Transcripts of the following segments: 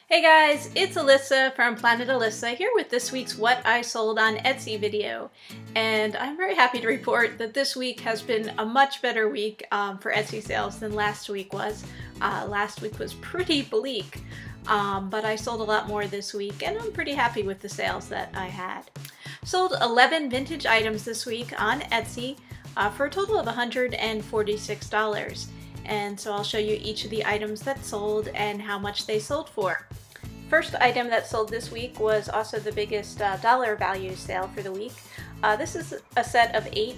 Hey guys, it's Alyssa from Planet Alyssa here with this week's What I Sold on Etsy video. And I'm very happy to report that this week has been a much better week for Etsy sales than last week was. Last week was pretty bleak, but I sold a lot more this week and I'm pretty happy with the sales that I had. Sold 11 vintage items this week on Etsy for a total of $146. And so I'll show you each of the items that sold and how much they sold for. First item that sold this week was also the biggest dollar value sale for the week. This is a set of 8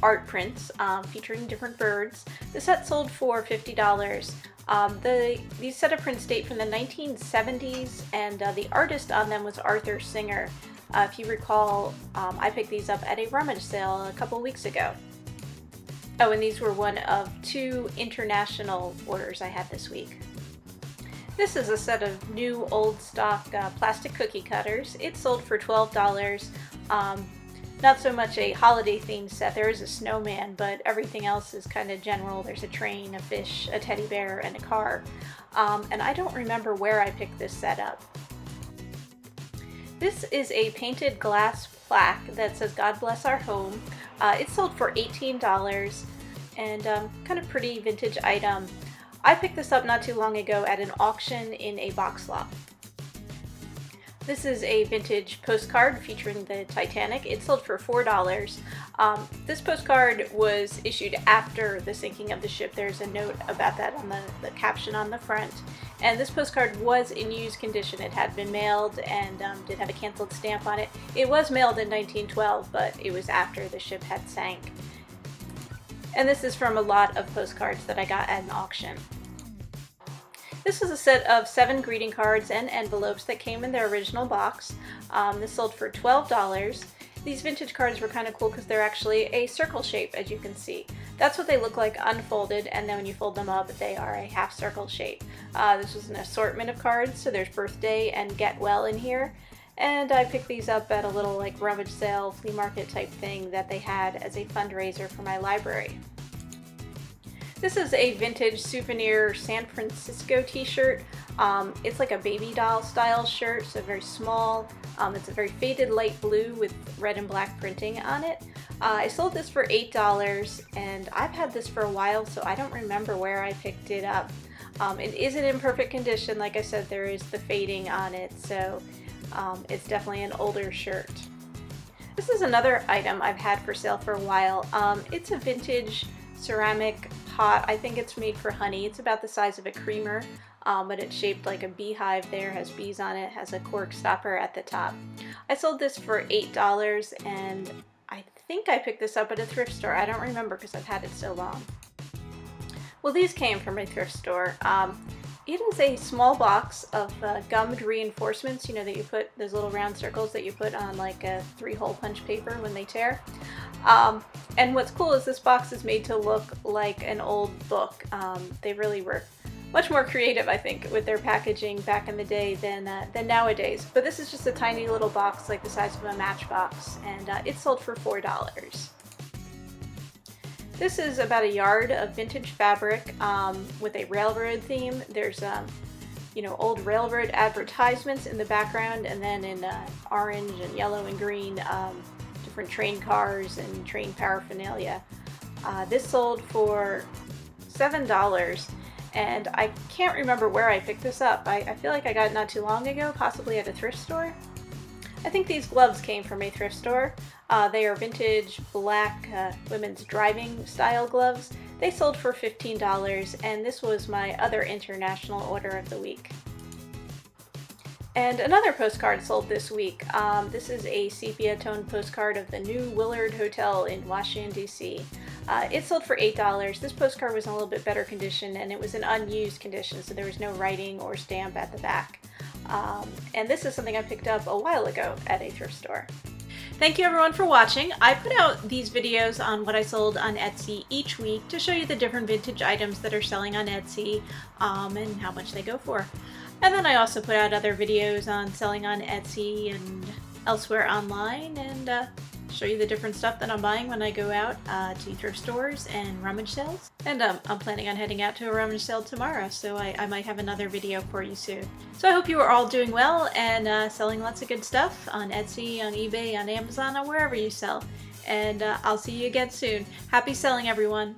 art prints featuring different birds. The set sold for $50. These set of prints date from the 1970s and the artist on them was Arthur Singer. If you recall, I picked these up at a rummage sale a couple weeks ago. Oh, and these were one of 2 international orders I had this week. This is a set of new old stock plastic cookie cutters. It sold for $12. Not so much a holiday themed set. There is a snowman, but everything else is kind of general. There's a train, a fish, a teddy bear, and a car. And I don't remember where I picked this set up. This is a painted glass plaque that says God Bless Our Home. It sold for $18 and kind of pretty vintage item. I picked this up not too long ago at an auction in a box lot. This is a vintage postcard featuring the Titanic. It sold for $4. This postcard was issued after the sinking of the ship. There's a note about that on the caption on the front. And this postcard was in used condition. It had been mailed and did have a canceled stamp on it. It was mailed in 1912, but it was after the ship had sank. And this is from a lot of postcards that I got at an auction. This is a set of 7 greeting cards and envelopes that came in their original box. This sold for $12. These vintage cards were kind of cool because they're actually a circle shape, as you can see. That's what they look like unfolded, and then when you fold them up, they are a half circle shape. This was an assortment of cards, so there's birthday and get well in here. And I picked these up at a little like rummage sale, flea market type thing that they had as a fundraiser for my library. This is a vintage Souvenir San Francisco t-shirt. It's like a baby doll style shirt, so very small. It's a very faded light blue with red and black printing on it. I sold this for $8 and I've had this for a while, so I don't remember where I picked it up. It isn't in perfect condition. Like I said, there is the fading on it, so it's definitely an older shirt. This is another item I've had for sale for a while. It's a vintage ceramic pot. I think it's made for honey. It's about the size of a creamer, but it's shaped like a beehive there, has bees on it, has a cork stopper at the top. I sold this for $8 and I think I picked this up at a thrift store. I don't remember because I've had it so long. Well, these came from a thrift store. It is a small box of gummed reinforcements, you know, that you put, those little round circles that you put on like a 3-hole punch paper when they tear. And what's cool is this box is made to look like an old book. They really were much more creative, I think, with their packaging back in the day than nowadays. But this is just a tiny little box, like the size of a matchbox, and it sold for $4. This is about a yard of vintage fabric with a railroad theme. There's you know, old railroad advertisements in the background, and then in orange and yellow and green, different train cars and train paraphernalia. This sold for $7, and I can't remember where I picked this up. I feel like I got it not too long ago, possibly at a thrift store. I think these gloves came from a thrift store. They are vintage black women's driving style gloves. They sold for $15, and this was my other international order of the week. And another postcard sold this week. This is a sepia toned postcard of the new Willard Hotel in Washington, D.C. It sold for $8. This postcard was in a little bit better condition, and it was in unused condition, so there was no writing or stamp at the back. And this is something I picked up a while ago at a thrift store. Thank you everyone for watching. I put out these videos on what I sold on Etsy each week to show you the different vintage items that are selling on Etsy and how much they go for. And then I also put out other videos on selling on Etsy and elsewhere online and show you the different stuff that I'm buying when I go out to thrift stores and rummage sales. And I'm planning on heading out to a rummage sale tomorrow, so I might have another video for you soon. So I hope you are all doing well and selling lots of good stuff on Etsy, on eBay, on Amazon, or wherever you sell. And I'll see you again soon. Happy selling, everyone!